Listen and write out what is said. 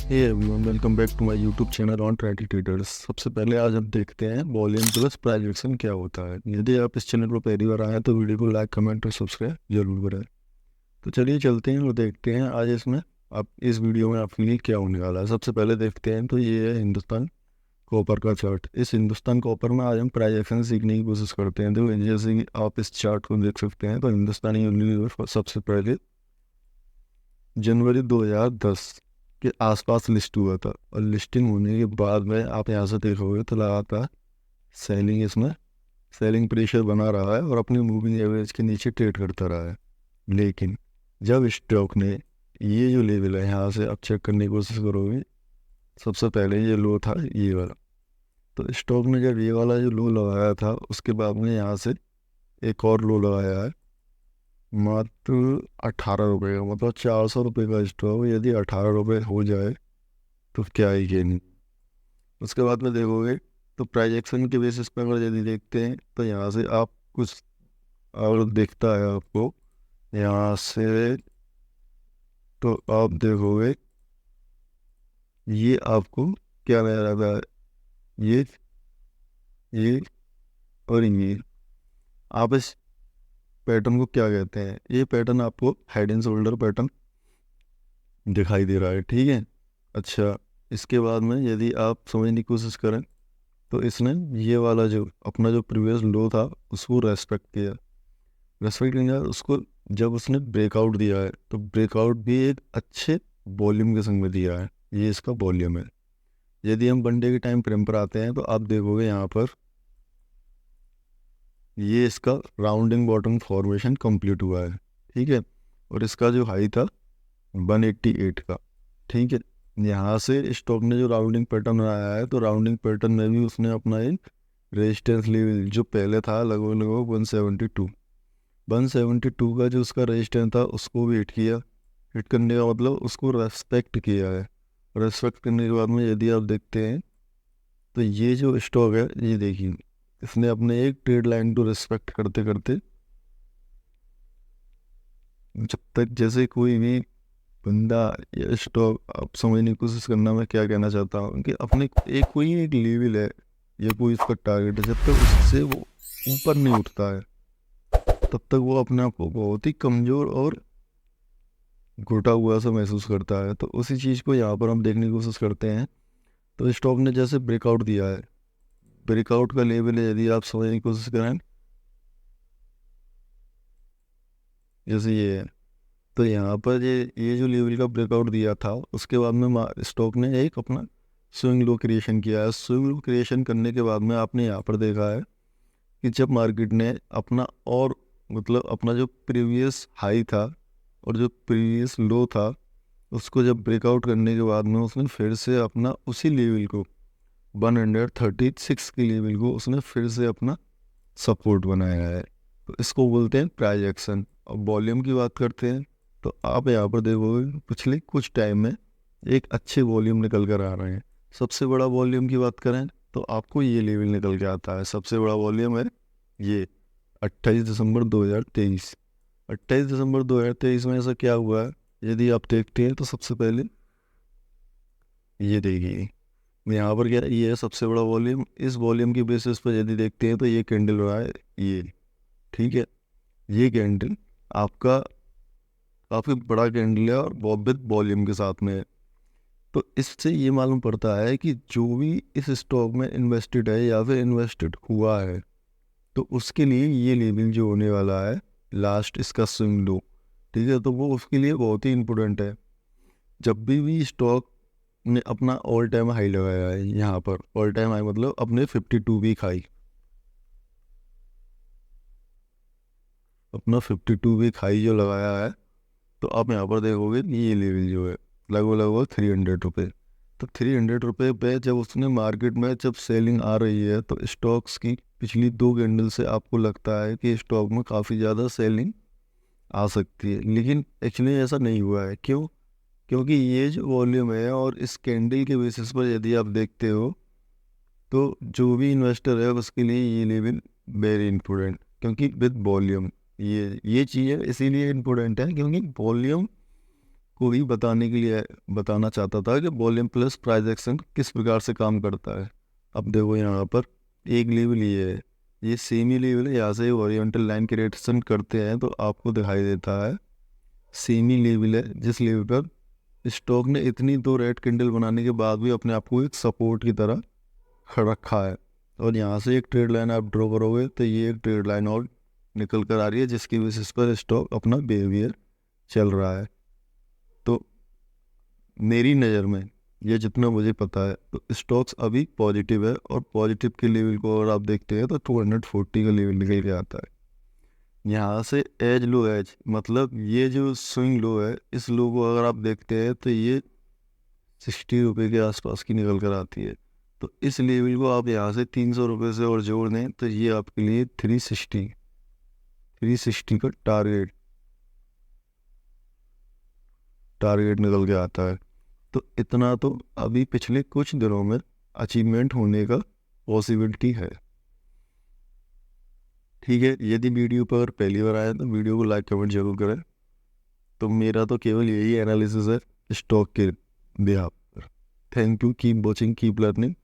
Hey everyone, welcome back to my YouTube channel on trendy traders. सबसे पहले आज हम देखते हैं वॉल्यूम प्लस प्राइस एक्शन क्या होता है। यदि आप इस चैनल पर पहली बार आए हैं तो वीडियो को लाइक, कमेंट और सब्सक्राइब जरूर करें। तो चलिए चलते हैं और देखते हैं आज इसमें आप इस वीडियो में आपके लिए क्या होने वाला है। सबसे पहले देखते हैं तो ये है हिंदुस्तान कॉपर का चार्ट। इस हिंदुस्तान कॉपर में आज हम प्राइस एक्शन सीखने की कोशिश करते हैं। तो जैसे कि आप इस चार्ट को देख सकते हैं तो हिंदुस्तानी यूनिलीवर सबसे पहले जनवरी 2010 के आसपास लिस्ट हुआ था, और लिस्टिंग होने के बाद में आप यहाँ से देखोगे तो लगातार सेलिंग इसमें सेलिंग प्रेशर बना रहा है और अपनी मूविंग एवरेज के नीचे ट्रेड करता रहा है। लेकिन जब स्टॉक ने ये जो लेवल है यहाँ से आप चेक करने की कोशिश करोगे, सबसे पहले ये लो था ये वाला। तो स्टॉक ने जब ये वाला जो लो लगाया था उसके बाद में यहाँ से एक और लो लगाया है मात्र 18 रुपये का। मतलब 400 रुपये का स्टॉक यदि 18 रुपये हो जाए तो क्या ही कहनी। उसके बाद में देखोगे तो प्राइस एक्शन के बेसिस पर अगर यदि देखते हैं तो यहाँ से आप कुछ और दिखता है आपको यहाँ से, तो आप देखोगे ये आपको क्या नजर आता है, ये और ये। आप इस पैटर्न को क्या कहते हैं? ये पैटर्न आपको हेड एंड शोल्डर पैटर्न दिखाई दे रहा है, ठीक है। अच्छा, इसके बाद में यदि आप समझने की कोशिश करें तो इसने ये वाला जो अपना जो प्रीवियस लो था उसको रेस्पेक्ट किया उसको। जब उसने ब्रेकआउट दिया है तो ब्रेकआउट भी एक अच्छे वॉल्यूम के संग में दिया है। ये इसका वॉल्यूम है। यदि हम वन डे के टाइम फ्रेम पर आते हैं तो आप देखोगे यहाँ पर ये इसका राउंडिंग बॉटम फॉर्मेशन कंप्लीट हुआ है, ठीक है। और इसका जो हाई था 188 का, ठीक है। यहाँ से स्टॉक ने जो राउंडिंग पैटर्न बनाया है तो राउंडिंग पैटर्न में भी उसने अपना एक रेजिस्टेंस लेवल जो पहले था लगभग लगभग 172 का जो उसका रेजिस्टेंस था उसको भी हिट किया। हिट करने का मतलब उसको रेस्पेक्ट किया है। रेस्पेक्ट करने के बाद में यदि आप देखते हैं तो ये जो स्टॉक है ये देखिए इसने अपने एक ट्रेड लाइन को रिस्पेक्ट करते करते, जब तक जैसे कोई भी बंदा या स्टॉक, आप समझने की कोशिश करना मैं क्या कहना चाहता हूँ कि अपने एक कोई एक लेवल है या कोई उसका टारगेट है, जब तक उससे वो ऊपर नहीं उठता है तब तक वो अपने आप को बहुत ही कमज़ोर और घुटा हुआ सा महसूस करता है। तो उसी चीज़ को यहाँ पर हम देखने की कोशिश करते हैं। तो स्टॉक ने जैसे ब्रेकआउट दिया है, ब्रेकआउट का लेवल है यदि आप समझने की कोशिश करें जैसे ये है, तो यहाँ पर ये जो लेवल का ब्रेकआउट दिया था उसके बाद में स्टॉक ने एक अपना स्विंग लो क्रिएशन किया है। स्विंग लो क्रिएशन करने के बाद में आपने यहाँ पर देखा है कि जब मार्केट ने अपना और मतलब अपना जो प्रीवियस हाई था और जो प्रीवियस लो था उसको जब ब्रेकआउट करने के बाद में उसने फिर से अपना उसी लेवल को 136 के लेवल को उसने फिर से अपना सपोर्ट बनाया है। तो इसको बोलते हैं प्राइस एक्शन। अब वॉल्यूम की बात करते हैं तो आप यहाँ पर देखोगे पिछले कुछ टाइम में एक अच्छे वॉल्यूम निकल कर आ रहे हैं। सबसे बड़ा वॉल्यूम की बात करें तो आपको ये लेवल निकल के आता है। सबसे बड़ा वॉल्यूम है ये 28 दिसंबर 2023। 28 दिसंबर 2023 में ऐसा क्या हुआ है यदि आप देखते हैं तो सबसे पहले ये देखिए यहाँ पर क्या ये है सबसे बड़ा वॉल्यूम। इस वॉल्यूम की बेसिस पर यदि देखते हैं तो ये कैंडल रहा है ये, ठीक है। ये कैंडल आपका काफ़ी बड़ा कैंडल है और बहुत वॉल्यूम के साथ में है। तो इससे ये मालूम पड़ता है कि जो भी इस स्टॉक में इन्वेस्टेड है या फिर इन्वेस्टेड हुआ है तो उसके लिए ये लेवल जो होने वाला है लास्ट इसका स्विंग लो, ठीक है, तो वो उसके लिए बहुत ही इम्पोर्टेंट है। जब भी स्टॉक ने अपना ऑल टाइम हाई लगाया है, यहाँ पर ऑल टाइम हाई मतलब अपने 52 वीक हाई, अपना 52 वीक हाई जो लगाया है तो आप यहाँ पर देखोगे ये लेवल जो है लगभग लगभग 300 रुपये। तो 300 रुपये पे जब उसने मार्केट में जब सेलिंग आ रही है तो स्टॉक्स की पिछली दो कैंडल से आपको लगता है कि स्टॉक में काफ़ी ज़्यादा सेलिंग आ सकती है, लेकिन एक्चुअली ऐसा नहीं हुआ है। क्यों? क्योंकि ये जो वॉल्यूम है और इस कैंडल के बेसिस पर यदि आप देखते हो तो जो भी इन्वेस्टर है उसके लिए ये लेवल वेरी इंपॉर्टेंट, क्योंकि विद वॉल्यूम ये चीज़ें इसीलिए इम्पोर्टेंट है क्योंकि वॉल्यूम को ही बताने के लिए बताना चाहता था कि वॉल्यूम प्लस प्राइस एक्शन किस प्रकार से काम करता है। अब देखो यहाँ पर एक लेवल ये है, ये सेमी लेवल है, यहाँ से ओरिएंटल लाइन क्रिएशन करते हैं तो आपको दिखाई देता है सेमी लेवल है, जिस लेवल पर स्टॉक ने इतनी दो रेड कैंडल बनाने के बाद भी अपने आप को एक सपोर्ट की तरह रखा है। और यहाँ से एक ट्रेड लाइन आप ड्रॉ करोगे तो ये एक ट्रेड लाइन और निकल कर आ रही है, जिसकी बेसिस पर स्टॉक अपना बिहेवियर चल रहा है। तो मेरी नज़र में ये जितना मुझे पता है तो स्टॉक्स अभी पॉजिटिव है, और पॉजिटिव के लेवल को अगर आप देखते हैं तो 240 का लेवल निकल के आता है। यहाँ से एज लो एज मतलब ये जो स्विंग लो है, इस लो को अगर आप देखते हैं तो ये 60 रुपये के आसपास की निकल कर आती है। तो इस लेवल को आप यहाँ से 300 रुपये से और जोड़ दें तो ये आपके लिए 360 का टारगेट निकल के आता है। तो इतना तो अभी पिछले कुछ दिनों में अचीवमेंट होने का पॉसिबिलिटी है। ठीक है, यदि वीडियो पर पहली बार आया तो वीडियो को लाइक कमेंट जरूर करें। तो मेरा तो केवल यही एनालिसिस है स्टॉक के बिहाफ पर। Thank you, keep watching, keep learning.